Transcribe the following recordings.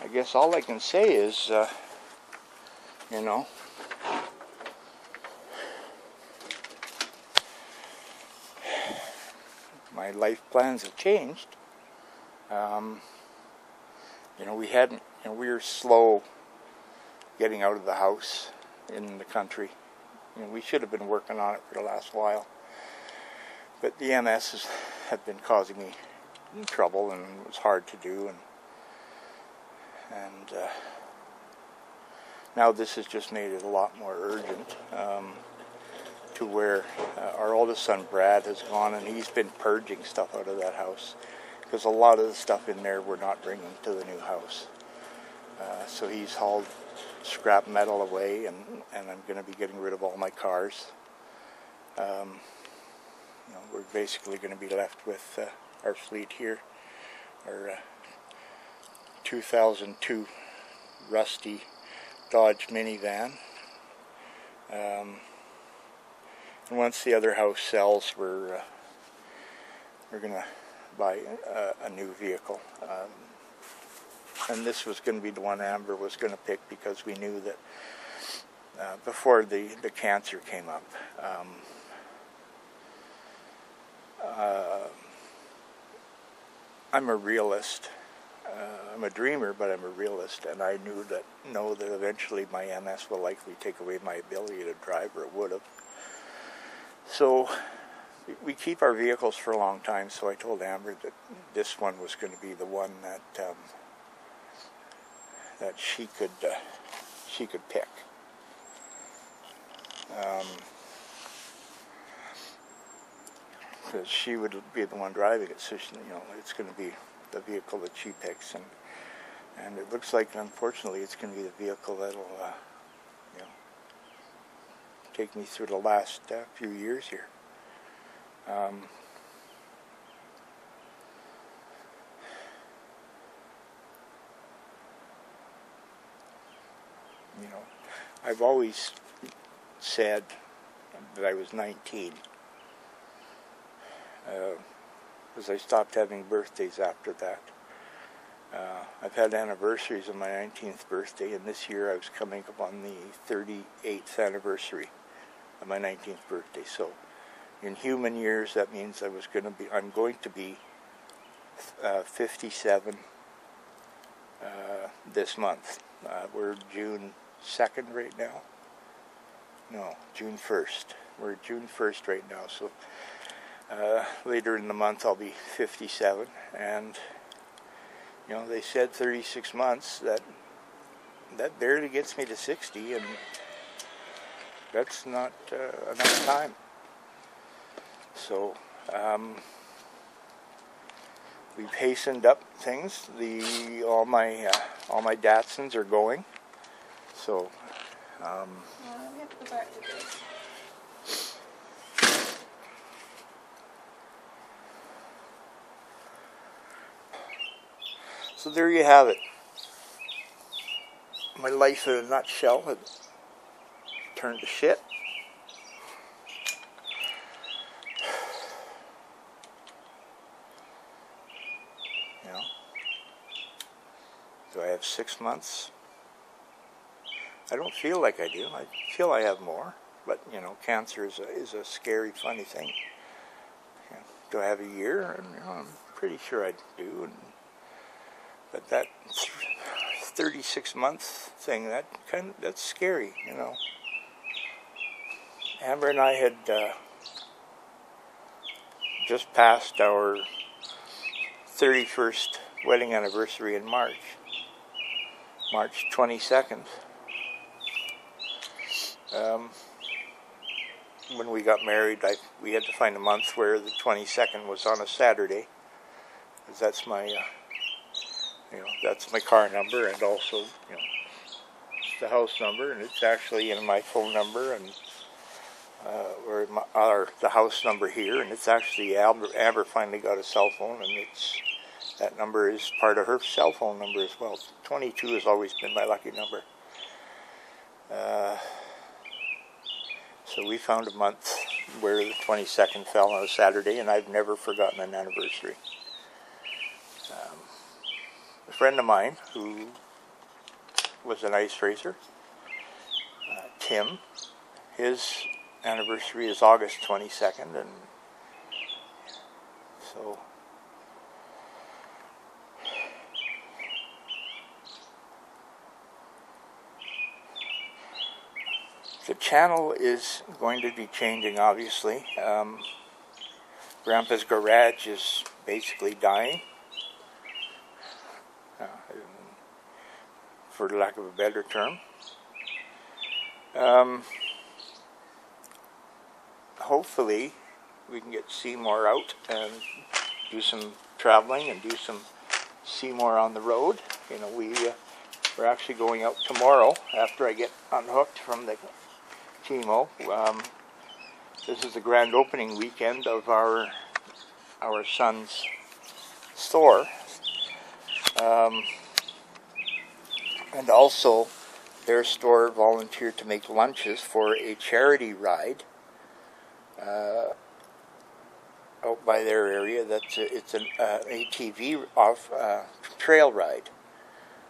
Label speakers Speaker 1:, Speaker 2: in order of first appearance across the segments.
Speaker 1: I guess all I can say is, you know, my life plans have changed. You know, we were slow getting out of the house in the country. You know, we should have been working on it for the last while. But the MS have been causing me trouble, and it was hard to do. And now this has just made it a lot more urgent, to where our oldest son Brad has gone, and he's been purging stuff out of that house, because a lot of the stuff in there we're not bringing to the new house. So he's hauled scrap metal away, and I'm going to be getting rid of all my cars. You know, we're basically going to be left with our fleet here, our 2002 rusty Dodge minivan. And once the other house sells, we're going to buy a new vehicle. And this was going to be the one Amber was going to pick, because we knew that before the cancer came up, I'm a realist. I'm a dreamer, but I'm a realist, and I know that eventually my MS will likely take away my ability to drive, or it would have. So we keep our vehicles for a long time. So I told Amber that this one was going to be the one that she could pick. Because she would be the one driving it, so she, you know, it's going to be the vehicle that she picks, and it looks like, unfortunately, it's going to be the vehicle that'll you know, take me through the last few years here. You know, I've always said that I was 19. Because I stopped having birthdays after that. I've had anniversaries of my 19th birthday, and this year I was coming up on the 38th anniversary of my 19th birthday. So, in human years, that means I'm going to be 57 this month. We're June 2nd right now. No, June 1st. We're June 1st right now. So later in the month I'll be 57, and you know, they said 36 months. That barely gets me to 60, and that's not enough time. So we've hastened up things. All my Datsuns are going. So
Speaker 2: we have to go back to this.
Speaker 1: So there you have it. My life in a nutshell had turned to shit. You know, do I have 6 months? I don't feel like I do. I feel I have more, but you know, cancer is a scary, funny thing. You know, do I have a year? And, you know, I'm pretty sure I do. But that 36-month thing, that's scary, you know. Amber and I had just passed our 31st wedding anniversary in March 22nd. When we got married, we had to find a month where the 22nd was on a Saturday, because that's my that's my car number, and also, you know, it's the house number, and it's actually in my phone number, and or the house number here, and it's actually Amber finally got a cell phone, and that number is part of her cell phone number as well. 22 has always been my lucky number. So we found a month where the 22nd fell on a Saturday, and I've never forgotten an anniversary. A friend of mine who was an ice racer. Tim, his anniversary is August 22nd, and so the channel is going to be changing, obviously. Grandpa's garage is basically dying, for lack of a better term. Hopefully we can get Seymour out and do some traveling and do some Seymour on the road. You know, we're actually going out tomorrow after I get unhooked from the chemo. This is the grand opening weekend of our son's store, and also their store volunteered to make lunches for a charity ride out by their area. It's an ATV off trail ride,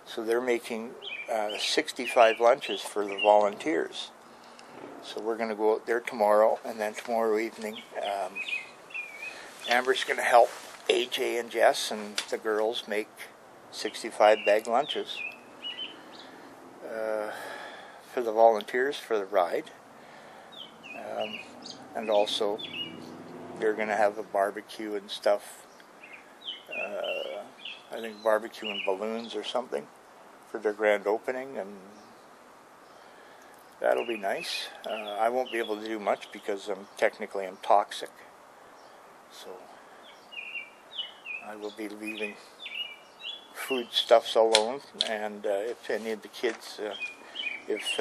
Speaker 1: so they're making 65 lunches for the volunteers. So we're going to go out there tomorrow, and then tomorrow evening, Amber's going to help AJ and Jess and the girls make 65 bag lunches for the volunteers for the ride. And also, they're going to have a barbecue and stuff. I think barbecue and balloons or something for their grand opening, and that'll be nice. I won't be able to do much because I'm toxic. So I will be leaving foodstuffs alone, and if any of the kids, if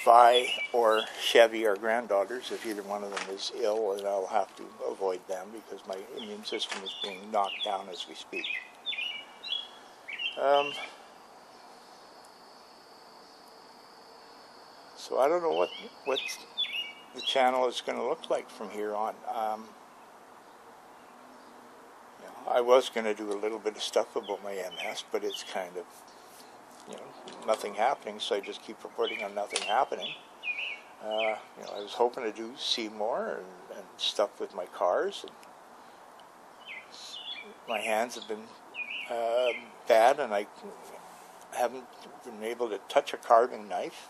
Speaker 1: Vi or Chevy are granddaughters, if either one of them is ill, then I'll have to avoid them because my immune system is being knocked down as we speak. So I don't know what the channel is going to look like from here on. I was going to do a little bit of stuff about my MS, but it's kind of, nothing happening, so I just keep reporting on nothing happening. I was hoping to do Seymour and stuff with my cars. And my hands have been bad, and I haven't been able to touch a carving knife.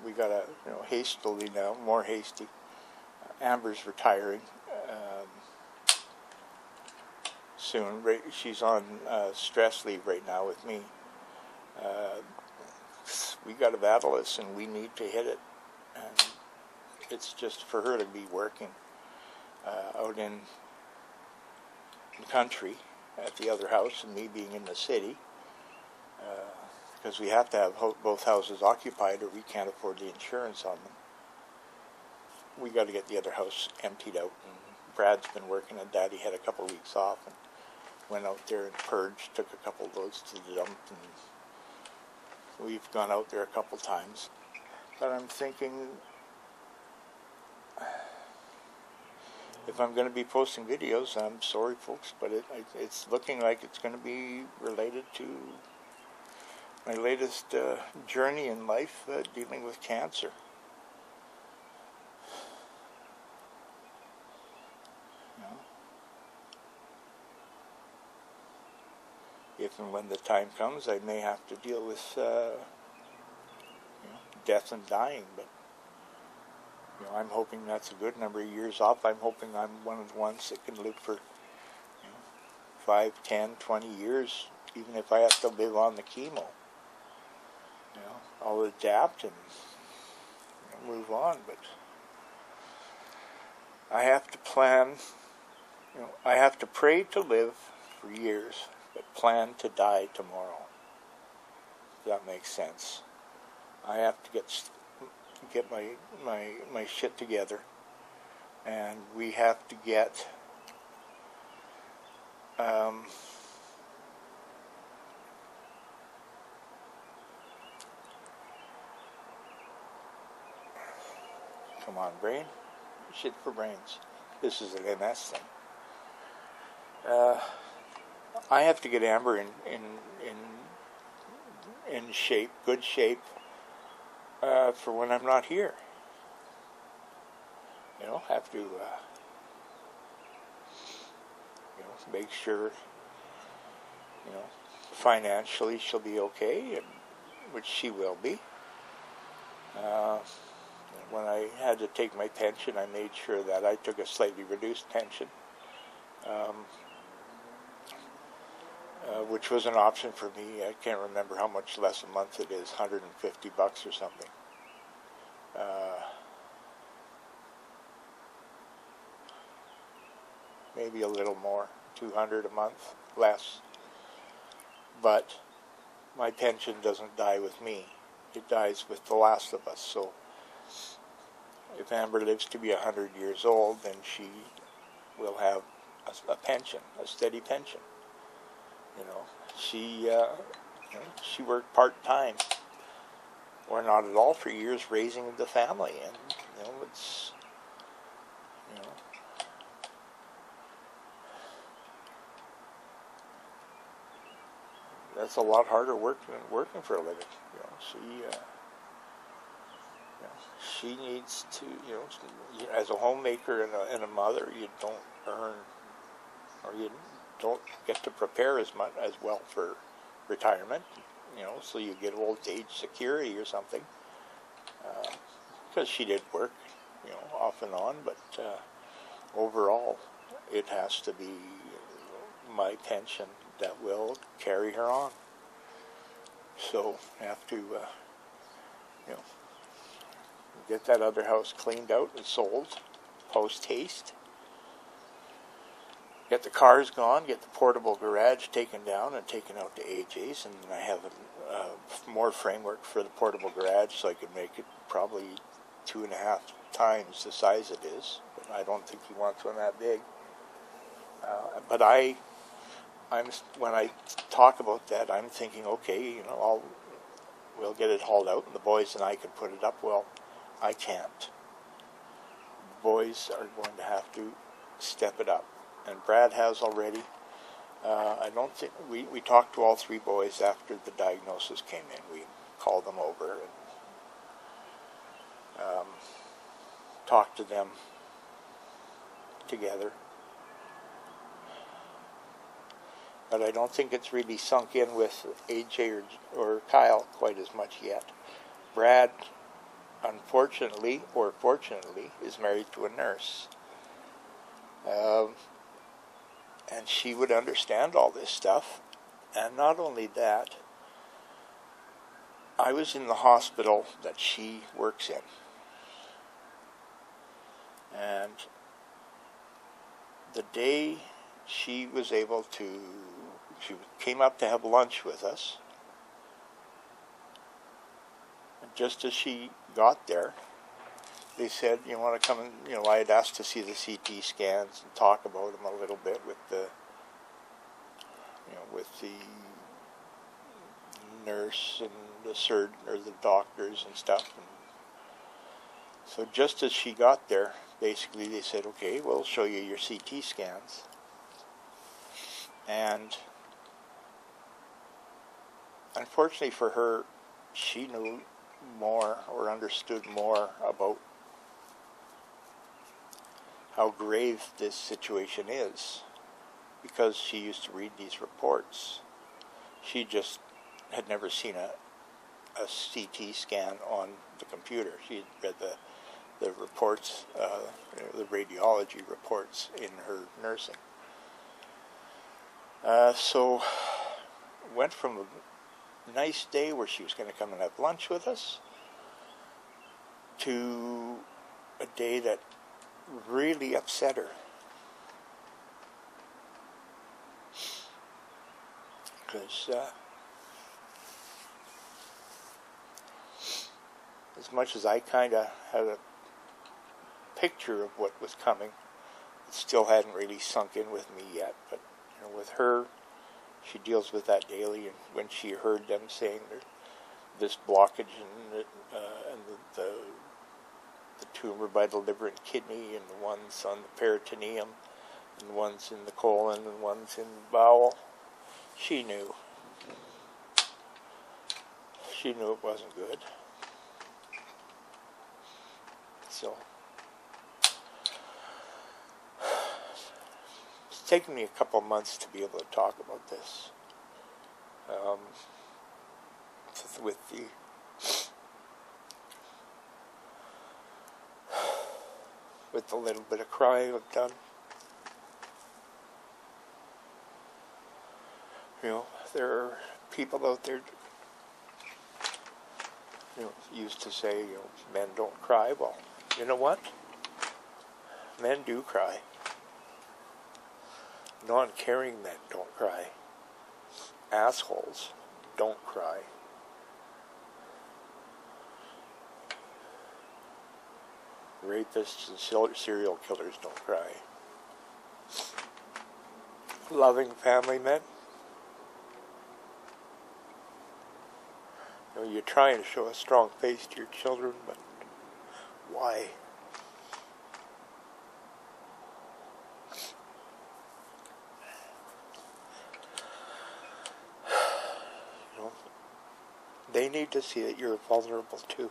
Speaker 1: We got to, hastily now, more hasty. Amber's retiring soon. She's on stress leave right now with me. We got to battle this, and we need to hit it. And it's just for her to be working out in the country at the other house, and me being in the city. Because we have to have both houses occupied, or we can't afford the insurance on them. We got to get the other house emptied out. And Brad's been working, and Daddy had a couple of weeks off and went out there and purged, took a couple of loads to the dump, and we've gone out there a couple times. But I'm thinking, if I'm going to be posting videos, I'm sorry, folks, but it's looking like it's going to be related to my latest journey in life, dealing with cancer. If and when the time comes, I may have to deal with death and dying, but I'm hoping that's a good number of years off. I'm hoping I'm one of the ones that can live for 5, 10, 20 years, even if I have to live on the chemo. I'll adapt and move on, but I have to plan. I have to pray to live for years, but plan to die tomorrow. If that makes sense. I have to get my shit together, and we have to get Come on, brain. Shit for brains. This is an MS thing. I have to get Amber in shape, good shape, for when I'm not here. Have to, make sure, financially she'll be okay, which she will be. When I had to take my pension, I made sure that I took a slightly reduced pension, which was an option for me. I can't remember how much less a month it is, $150 or something. Maybe a little more, $200 a month, less. But my pension doesn't die with me. It dies with the last of us. So if Amber lives to be 100 years old, then she will have a pension, a steady pension. She worked part-time, or not at all, for years, raising the family, and it's that's a lot harder work than working for a living. She needs to, as a homemaker and a mother, you don't earn, or you don't get to prepare as well for retirement, so you get old age security or something, because she did work, off and on, but overall, it has to be my pension that will carry her on. So I have to, get that other house cleaned out and sold post-haste. Get the cars gone, get the portable garage taken down and taken out to AJ's, and I have more framework for the portable garage, so I can make it probably 2.5 times the size it is. But I don't think he wants one that big. But when I talk about that, I'm thinking, okay, we'll get it hauled out, and the boys and I can put it up. Well, I can't. The boys are going to have to step it up, and Brad has already. I don't think we talked to all 3 boys after the diagnosis came in. We called them over and talked to them together. But I don't think it's really sunk in with AJ or Kyle quite as much yet. Brad, unfortunately, or fortunately, is married to a nurse. And she would understand all this stuff. And not only that, I was in the hospital that she works in. And the day she came up to have lunch with us, and just as she got there, they said, you want to come and, I had asked to see the CT scans and talk about them a little bit with the nurse and the surgeon or the doctors and stuff. And so just as she got there, basically they said, okay, we'll show you your CT scans. And unfortunately for her, she knew more or understood more about how grave this situation is, because she used to read these reports. She just had never seen a CT scan on the computer. She had read the reports, the radiology reports in her nursing. So went from a nice day where she was going to come and have lunch with us to a day that really upset her. Because as much as I kind of had a picture of what was coming, it still hadn't really sunk in with me yet. But with her, she deals with that daily, and when she heard them saying this blockage and the tumor by the liver and kidney, and the one's on the peritoneum, and one's in the colon, and one's in the bowel. She knew. She knew it wasn't good. So it's taken me a couple of months to be able to talk about this. With the little bit of crying I've done. You know, there are people out there, you know, used to say, you know, men don't cry. Well, you know what? Men do cry. Non-caring men don't cry. Assholes don't cry. Rapists and serial killers don't cry. Loving family men. You know, you're trying to show a strong face to your children, but why? You know, they need to see that you're vulnerable too.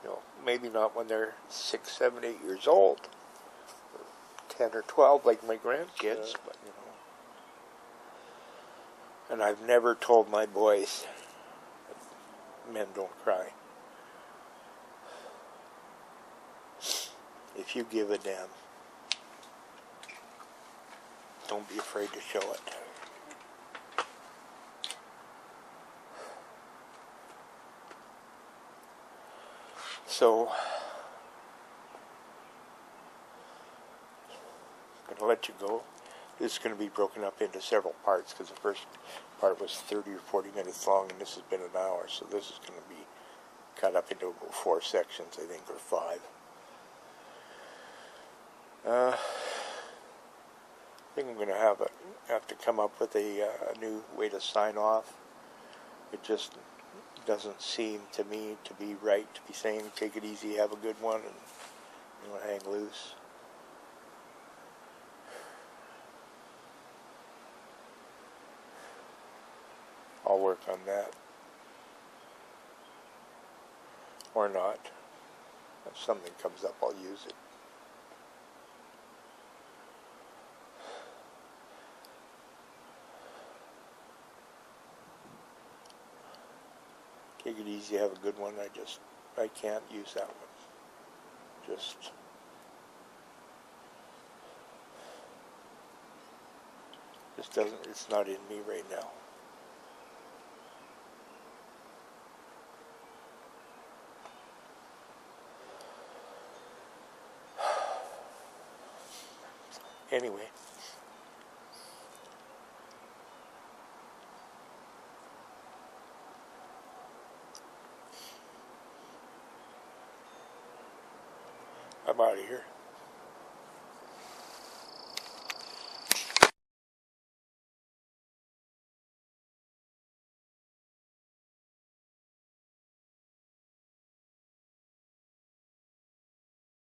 Speaker 1: You know, maybe not when they're 6, 7, 8 years old, or 10 or 12 like my grandkids, but you know. And I've never told my boys that men don't cry. If you give a damn, don't be afraid to show it. So, I'm going to let you go. This is going to be broken up into several parts because the first part was 30 or 40 minutes long and this has been an hour. So this is going to be cut up into about 4 sections, I think, or 5. I think I'm going to have to come up with a new way to sign off. It just doesn't seem to me to be right to be saying take it easy, have a good one, and you know, hang loose. I'll work on that. Or not. If something comes up, I'll use it. Take it easy, have a good one. I can't use that one. Just doesn't, it's not in me right now. Anyway. I'm out of here.